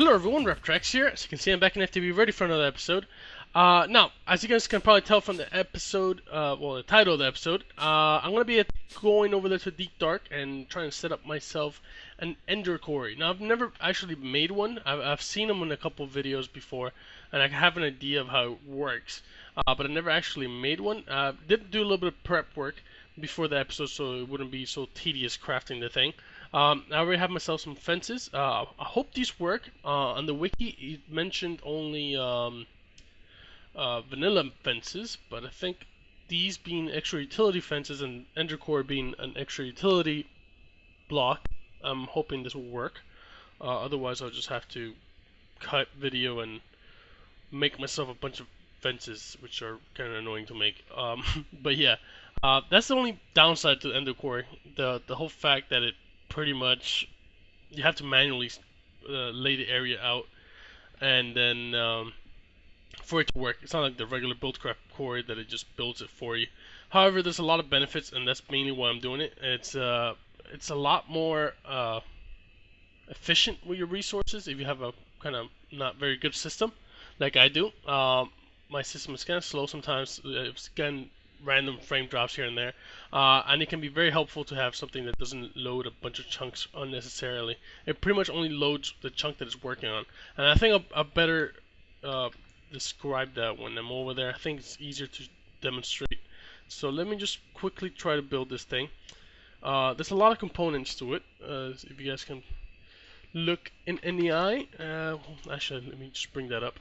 Hello everyone, RepTrex here. As you can see, I'm back in FTB, ready for another episode. Now, as you guys can probably tell from the episode, well, the title of the episode, I'm going to be going over there to Deep Dark and trying to set up myself an Ender-Quarry. Now, I've never actually made one. I've seen them in a couple of videos before, and I have an idea of how it works. But I never actually made one. Did do a little bit of prep work before the episode, so it wouldn't be so tedious crafting the thing. I already have myself some fences. I hope these work. On the wiki, it mentioned only vanilla fences, but I think these being extra utility fences and Ender-Quarry being an extra utility block, I'm hoping this will work. Otherwise, I'll just have to cut video and make myself a bunch of fences, which are kind of annoying to make. But yeah, that's the only downside to Ender-Quarry. The whole fact that it pretty much you have to manually lay the area out, and then for it to work, it's not like the regular Buildcraft quarry that it just builds it for you. However, there's a lot of benefits, and that's mainly why I'm doing it. It's a lot more efficient with your resources if you have a kind of not very good system, like I do. My system is kind of slow sometimes. It's getting random frame drops here and there, and it can be very helpful to have something that doesn't load a bunch of chunks unnecessarily. It pretty much only loads the chunk that it's working on, and I think I'll better describe that when I'm over there. I think it's easier to demonstrate. So let me just quickly try to build this thing. There's a lot of components to it. If you guys can look in NEI, actually let me just bring that up.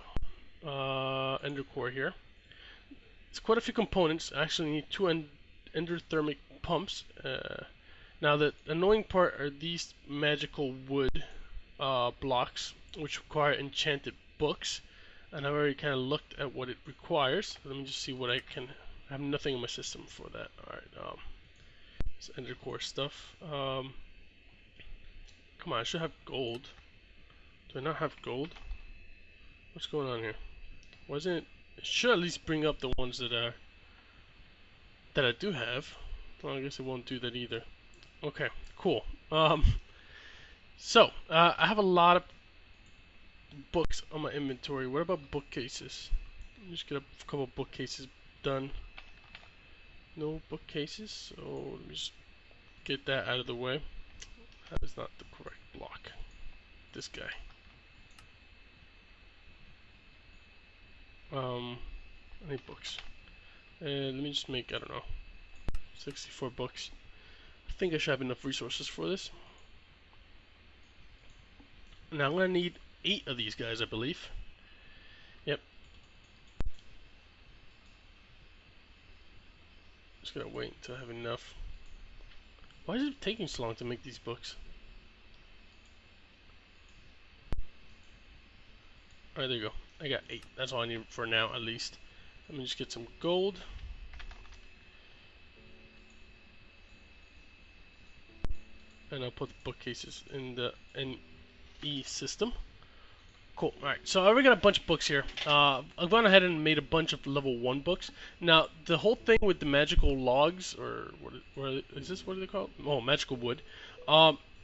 Ender-Quarry here. It's quite a few components. I actually need two endothermic pumps. Now the annoying part are these magical wood blocks, which require enchanted books, and I've already kind of looked at what it requires. Let me just see what I can. I have nothing in my system for that. All right, it's Ender-Quarry stuff. Come on, I should have gold. Do I not have gold? What's going on here? Why isn't it? It should at least bring up the ones that I do have. Well, I guess it won't do that either. Okay, cool. So I have a lot of books on my inventory. What about bookcases? Let me just get a couple bookcases done. No bookcases, so let me just get that out of the way. That is not the correct block. This guy. I need books. And let me just make, I don't know, 64 books. I think I should have enough resources for this. Now I'm gonna need 8 of these guys, I believe. Yep. Just gotta wait until I have enough. Why is it taking so long to make these books? Alright, there you go. I got 8. That's all I need for now, at least. Let me just get some gold. And I'll put the bookcases in the NE system. Cool. Alright, so I already got a bunch of books here. I've gone ahead and made a bunch of level 1 books. Now, the whole thing with the magical logs, or what is this? What are they called? Oh, magical wood.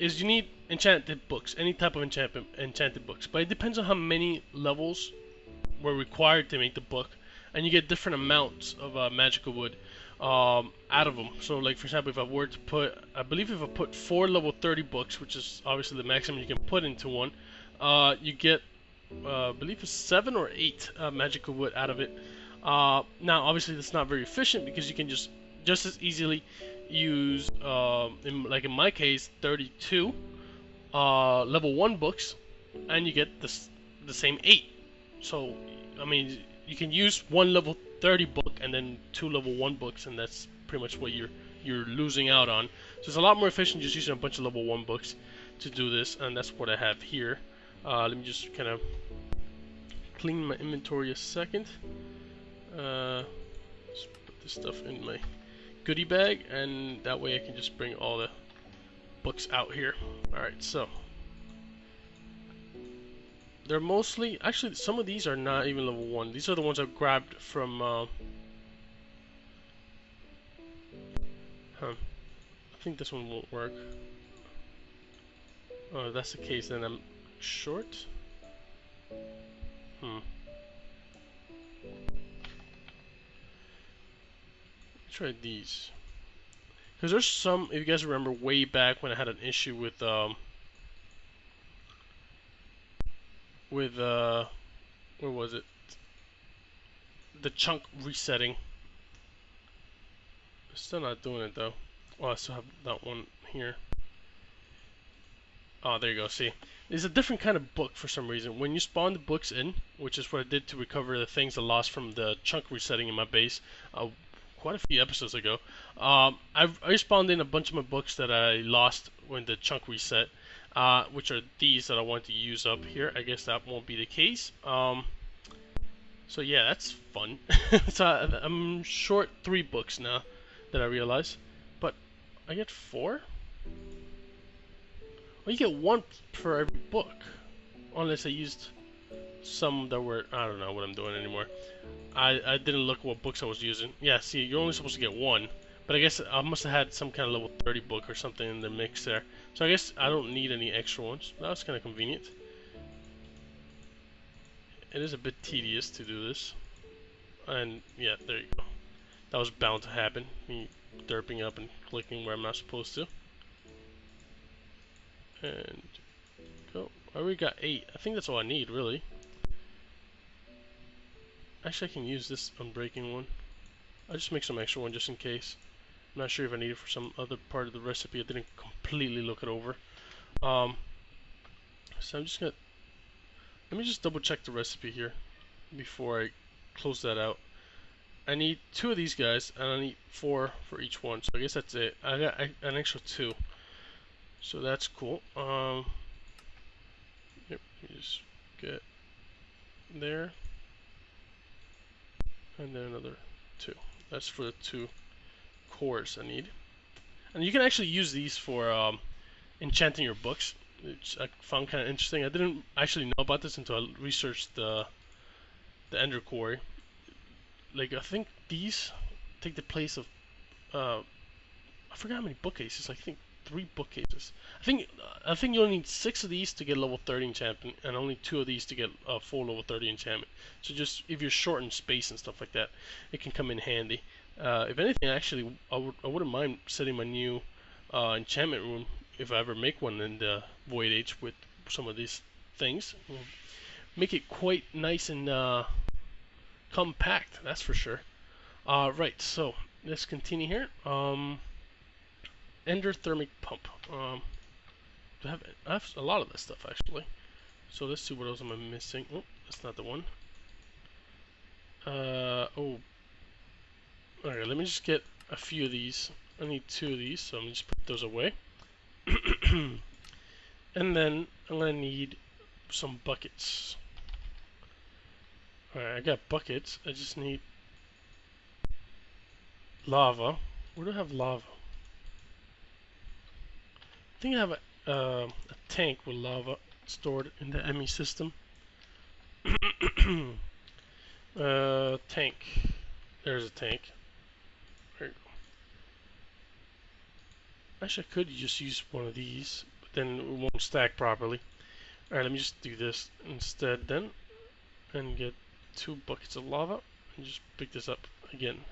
Is you need enchanted books, any type of enchanted books. But it depends on how many levels were required to make the book, and you get different amounts of magical wood out of them. So, like for example, if I were to put, I believe if I put 4 level 30 books, which is obviously the maximum you can put into one, you get, I believe it's 7 or 8 magical wood out of it. Now, obviously, that's not very efficient because you can just as easily use, like in my case, 32 level 1 books, and you get the same 8. So, I mean, you can use 1 level 30 book and then 2 level 1 books, and that's pretty much what you're losing out on. So it's a lot more efficient just using a bunch of level 1 books to do this, and that's what I have here. Let me just kind of clean my inventory a second. Just put this stuff in my goodie bag, and that way I can just bring all the books out here. Alright, so they're mostly, actually some of these are not even level 1. These are the ones I grabbed from I think this one won't work. Oh, if that's the case, then I'm short. Try these. Because there's some, if you guys remember way back when I had an issue with where was it? The chunk resetting. Still not doing it though. Oh, I still have that one here. Oh, there you go. See, it's a different kind of book for some reason. When you spawn the books in, which is what I did to recover the things I lost from the chunk resetting in my base, quite a few episodes ago. I spawned in a bunch of my books that I lost when the chunk reset, which are these that I want to use up here. I guess that won't be the case. So yeah, that's fun. So I'm short 3 books now that I realize, but I get 4. Well, you get 1 for every book, unless I used some that were, I don't know what I'm doing anymore. I didn't look what books I was using. Yeah, see, you're only supposed to get 1, but I guess I must have had some kind of level 30 book or something in the mix there. So I guess I don't need any extra ones. That was kind of convenient. It is a bit tedious to do this. And yeah, there you go. That was bound to happen. Me derping up and clicking where I'm not supposed to. And go. I already got 8. I think that's all I need, really. Actually, I can use this unbreaking one. I'll just make some extra one just in case. I'm not sure if I need it for some other part of the recipe. I didn't completely look it over. So I'm just gonna... Let me just double check the recipe here before I close that out. I need 2 of these guys, and I need 4 for each one. So I guess that's it. I got an extra 2. So that's cool. Yep, just get there. And then another 2. That's for the 2 cores I need. And you can actually use these for enchanting your books, which I found kind of interesting. I didn't actually know about this until I researched the Ender-Quarry. Like, I think these take the place of I forgot how many bookcases. I think 3 bookcases. I think you only need 6 of these to get level 30 enchantment, and only 2 of these to get full level 30 enchantment. So just if you're short in space and stuff like that, it can come in handy. If anything, actually, I wouldn't mind setting my new enchantment room if I ever make one in the Void Age with some of these things. We'll make it quite nice and compact, that's for sure. Right, so let's continue here. Ender thermic pump. I have a lot of this stuff actually. So let's see what else am I missing. Oh, that's not the one. Oh. Alright, let me just get a few of these. I need 2 of these, so I'm just put those away. And then I'm gonna need some buckets. Alright, I got buckets. I just need lava. Where do I have lava? I think I have a tank with lava stored in the ME system. Tank. There's a tank. There you go. Actually, I could just use one of these, but then it won't stack properly. Alright, let me just do this instead then, and get 2 buckets of lava, and just pick this up again.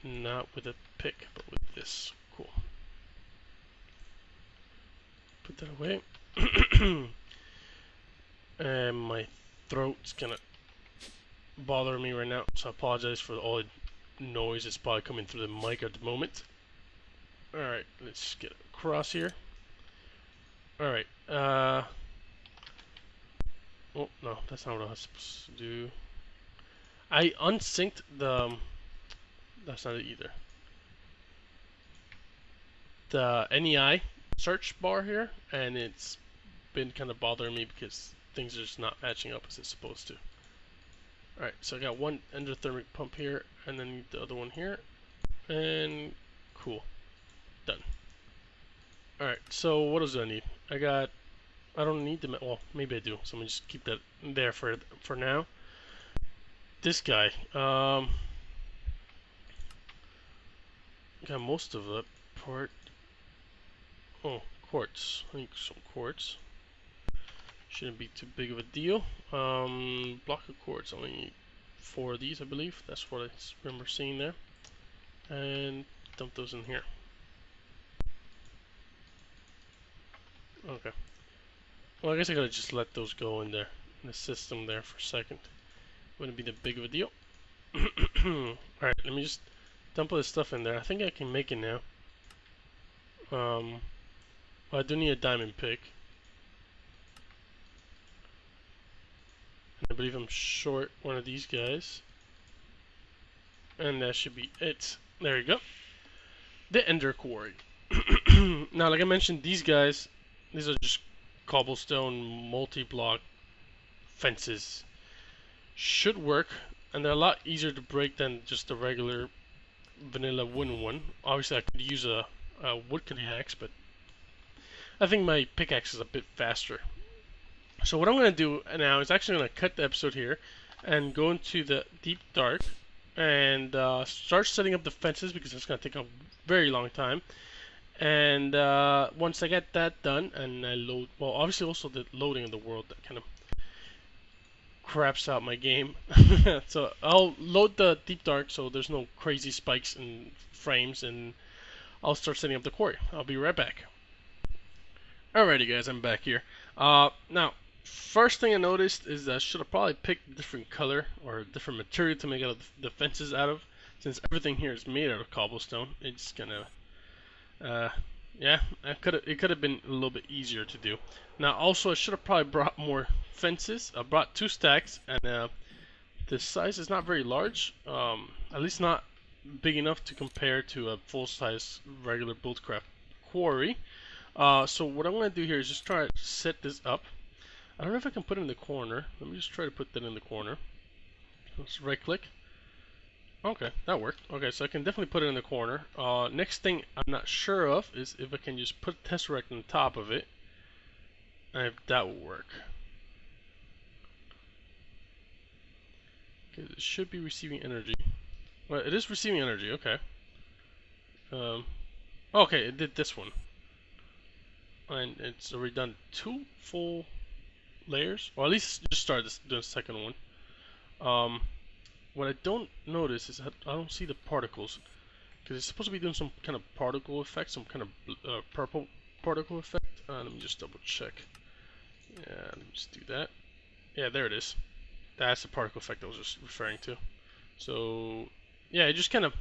Not with a pick, but with this. Cool. Put that away. And my throat's gonna bother me right now, so I apologize for all the noise that's probably coming through the mic at the moment. Alright, let's get across here. Alright, oh no, that's not what I was supposed to do. I unsynced the, that's not it either. The NEI search bar here, and it's been kind of bothering me because things are just not matching up as it's supposed to. Alright, so I got 1 endothermic pump here, and then the other one here, and cool. Done. Alright, so what else do I need? I don't need the, well, maybe I do, so I'm gonna just keep that there for now. This guy, got most of the part. Oh, quartz. I need some quartz. Shouldn't be too big of a deal. Block of quartz, only need 4 of these, I believe. That's what I remember seeing there. And dump those in here. Okay. Well, I guess I gotta just let those go in there, in the system there for a second. Wouldn't be that big of a deal. Alright, let me just dump all this stuff in there. I think I can make it now. Well, I do need a diamond pick. And I believe I'm short one of these guys. And that should be it. There you go. The Ender-Quarry. Now, like I mentioned, these guys, these are just cobblestone multi-block fences. Should work, and they're a lot easier to break than just the regular vanilla wooden one. Obviously, I could use a wood axe, but I think my pickaxe is a bit faster. So what I'm going to do now is actually going to cut the episode here and go into the deep dark and start setting up the fences, because it's going to take a very long time. And once I get that done and I load, well, obviously also the loading of the world that kind of craps out my game. So I'll load the deep dark so there's no crazy spikes in frames, and I'll start setting up the quarry. I'll be right back. Alrighty guys, I'm back here. Now, first thing I noticed is I should have probably picked a different color or a different material to make out of the fences out of, since everything here is made out of cobblestone. It's gonna yeah, it could have been a little bit easier to do. Now, also, I should have probably brought more fences. I brought 2 stacks, and the size is not very large. At least not big enough to compare to a full-size regular Buildcraft quarry. So what I'm going to do here is just try to set this up. I don't know if I can put it in the corner. Let me just try to put that in the corner. Let's right-click. Okay, that worked. Okay, so I can definitely put it in the corner. Next thing I'm not sure of is if I can just put a tesseract on top of it, and if that will work. Okay, it should be receiving energy. Well, it is receiving energy. Okay. Okay, it did this one, and it's already done 2 full layers, or at least just started doing the second one. What I don't notice is I don't see the particles, because it's supposed to be doing some kind of particle effect, some kind of purple particle effect. Let me just double check. Yeah, let me just do that. Yeah, there it is. That's the particle effect I was just referring to. So, yeah, it just kind of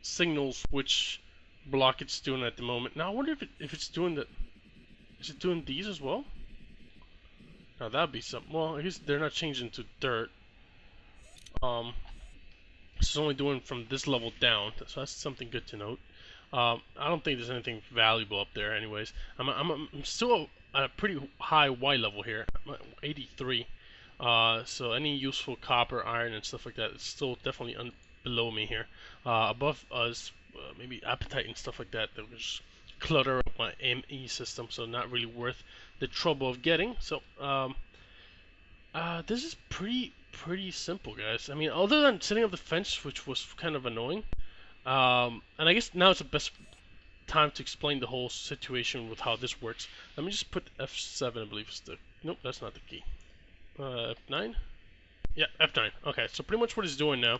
signals which block it's doing at the moment. Now, I wonder if it's doing the... Is it doing these as well? Now, that'd be something... Well, I guess they're not changing to dirt. It's only doing from this level down, so that's something good to note. I don't think there's anything valuable up there anyways. I'm still at a pretty high Y level here. I'm at 83. So any useful copper, iron, and stuff like that is still definitely below me here. Above us, maybe apatite and stuff like that that would just clutter up my ME system, so not really worth the trouble of getting. So this is pretty simple, guys. I mean, other than setting up the fence, which was kind of annoying, and I guess now it's the best time to explain the whole situation with how this works. Let me just put F7, I believe is the... Nope, that's not the key. F9? Yeah, F9. Okay, so pretty much what it's doing now,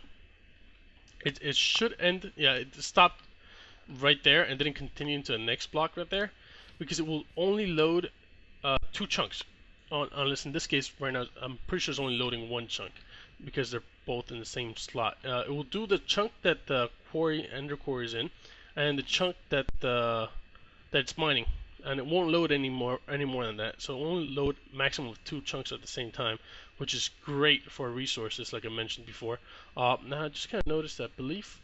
it should end... Yeah, it stopped right there and didn't continue into the next block right there, because it will only load 2 chunks. Unless in this case, right now, I'm pretty sure it's only loading 1 chunk, because they're both in the same slot. It will do the chunk that the Ender-Quarry is in, and the chunk that it's mining, and it won't load any more than that. So it will only load maximum of 2 chunks at the same time, which is great for resources, like I mentioned before. Now I just kind of noticed that,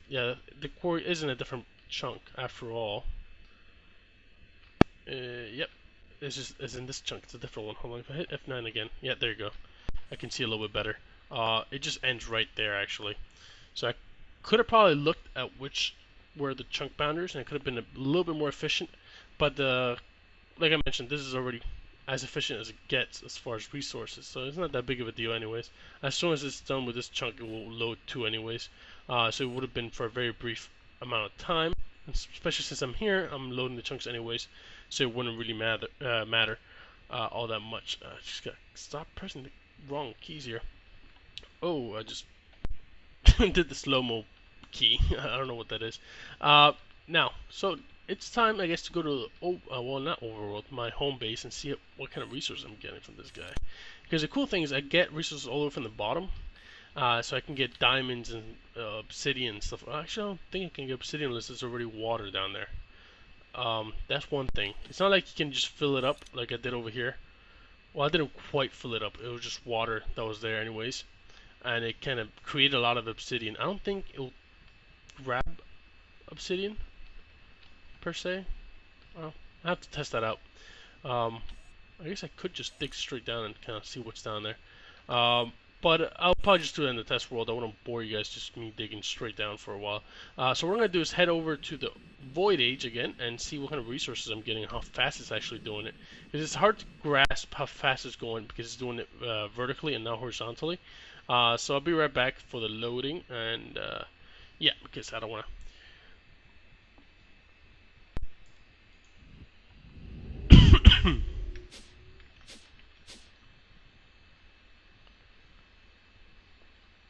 yeah, the quarry is in a different chunk after all. Yep. It's in this chunk. It's a different one. Hold on, if I hit F9 again, yeah, there you go. I can see a little bit better. It just ends right there, actually. So I could have probably looked at which were the chunk boundaries, and it could have been a little bit more efficient. But like I mentioned, this is already as efficient as it gets as far as resources, so it's not that big of a deal anyways. As soon as it's done with this chunk, it will load 2 anyways. So it would have been for a very brief amount of time, especially since I'm here, I'm loading the chunks anyways, so it wouldn't really matter. all that much. Just gotta stop pressing the wrong keys here. Oh, I just did the slow-mo key. I don't know what that is. Now, so it's time, I guess, to go to the, well, not overworld, my home base, and see what kind of resources I'm getting from this guy. Because the cool thing is I get resources all the way from the bottom, so I can get diamonds and obsidian and stuff. Actually, I don't think I can get obsidian unless there's already water down there. That's one thing. It's not like you can just fill it up like I did over here. Well, I didn't quite fill it up. It was just water that was there anyways. And it kind of created a lot of obsidian. I don't think it'll grab obsidian per se. Well, I have to test that out. I guess I could just dig straight down and kind of see what's down there. But I'll probably just do that in the test world. I won't bore you guys just me digging straight down for a while. So what we're going to do is head over to the Void Age again and see what kind of resources I'm getting and how fast it's actually doing it. Because it's hard to grasp how fast it's going because it's doing it vertically and not horizontally. So I'll be right back for the loading, and yeah, because I don't want to.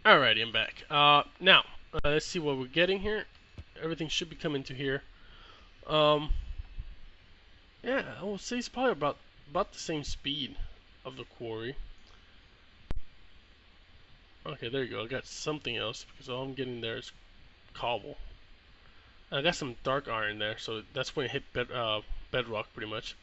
Alrighty, I'm back. Now, let's see what we're getting here. Everything should be coming to here. Yeah, I will say it's probably about the same speed of the quarry. Okay, there you go. I got something else because all I'm getting there is cobble. I got some dark iron there, so that's when it hit bedrock pretty much.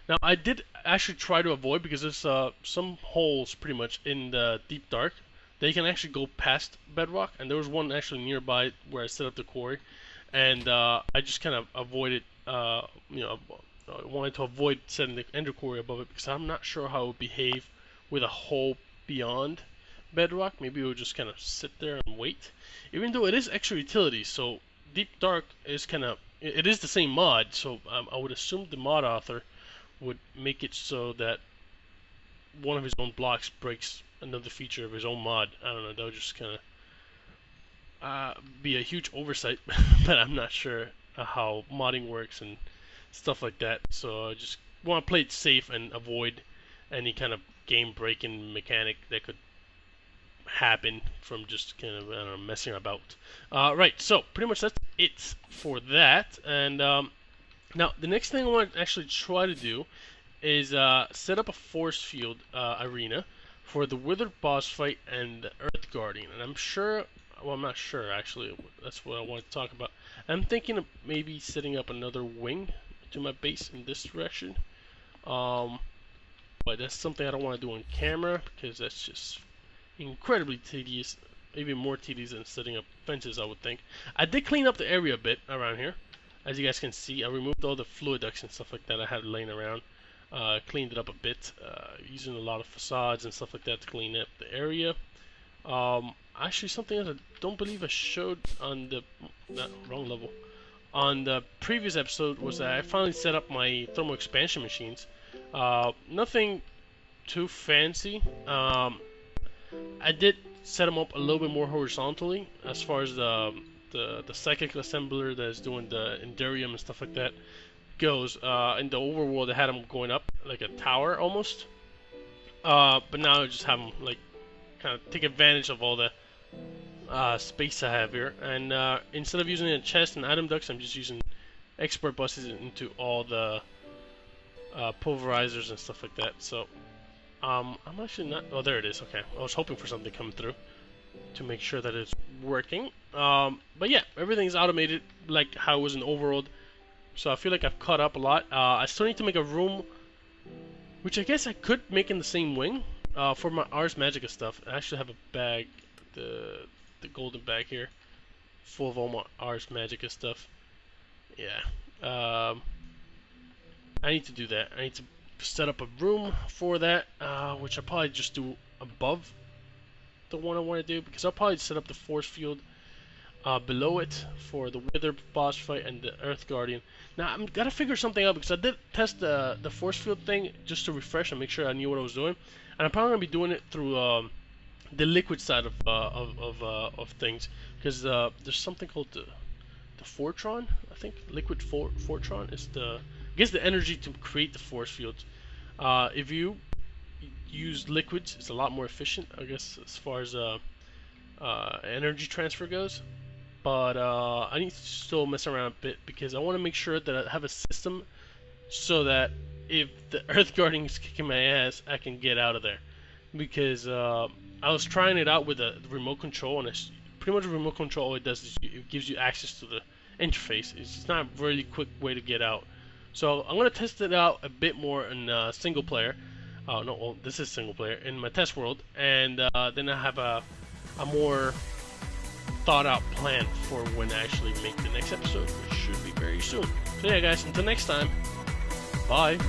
Now I did actually try to avoid because there's some holes pretty much in the deep dark. They can actually go past bedrock, and there was one actually nearby where I set up the quarry, and I just kind of avoided, I wanted to avoid setting the Ender-Quarry above it because I'm not sure how it would behave with a hole beyond bedrock. Maybe it would just kind of sit there and wait. Even though it is extra utility, so Deep Dark is kind of, it is the same mod, so I would assume the mod author would make it so that one of his own blocks breaks another feature of his own mod. I don't know, that would just kind of be a huge oversight, but I'm not sure how modding works and stuff like that. So I just want to play it safe and avoid any kind of game-breaking mechanic that could happen from just kind of, I don't know, messing about. Right, so pretty much that's it for that. And now the next thing I want to actually try to do is set up a force field arena for the Withered boss fight and the Earth Guardian. And I'm sure, well, I'm not sure actually. That's what I want to talk about. I'm thinking of maybe setting up another wing to my base in this direction. But that's something I don't want to do on camera because that's just incredibly tedious, even more tedious than setting up fences, I would think. I did clean up the area a bit around here. As you guys can see, I removed all the fluid ducts and stuff like that I had laying around. Cleaned it up a bit, using a lot of facades and stuff like that to clean up the area. Actually, something that I don't believe I showed on the wrong level on the previous episode was that I finally set up my thermal expansion machines. Nothing too fancy. I did set them up a little bit more horizontally as far as the psychic assembler that is doing the Enderium and stuff like that goes. In the overworld, I had them going up like a tower almost. But now I just have them like kind of take advantage of all the space I have here. And instead of using a chest and item ducts, I'm just using export buses into all the pulverizers and stuff like that. So I'm actually not. Oh, there it is. Okay, I was hoping for something to come through to make sure that it's working. But yeah, everything's automated like how it was in overworld. So I feel like I've caught up a lot. I still need to make a room, which I guess I could make in the same wing for my Ars Magica stuff. I actually have a bag, the golden bag here, full of all my Ars Magica stuff. Yeah, I need to do that. I need to set up a room for that, which I'll probably just do above the one I want to do, because I'll probably set up the force field below it for the Wither boss fight and the Earth Guardian. Now I'm gotta figure something out because I did test the force field thing just to refresh and make sure I knew what I was doing, and I'm probably gonna be doing it through the liquid side of things, because there's something called the Fortron. I think liquid Fortron is the, I guess, the energy to create the force fields. If you use liquids, it's a lot more efficient, I guess, as far as energy transfer goes. But I need to still mess around a bit because I want to make sure that I have a system so that if the Earth Guardian is kicking my ass, I can get out of there. Because I was trying it out with a remote control, and it's pretty much a remote control. All it does is it gives you access to the interface. It's not a really quick way to get out. So I'm gonna test it out a bit more in single player. No, well, this is single player in my test world, and then I have a more thought out plan for when I actually make the next episode, which should be very soon. So yeah, guys, until next time, bye.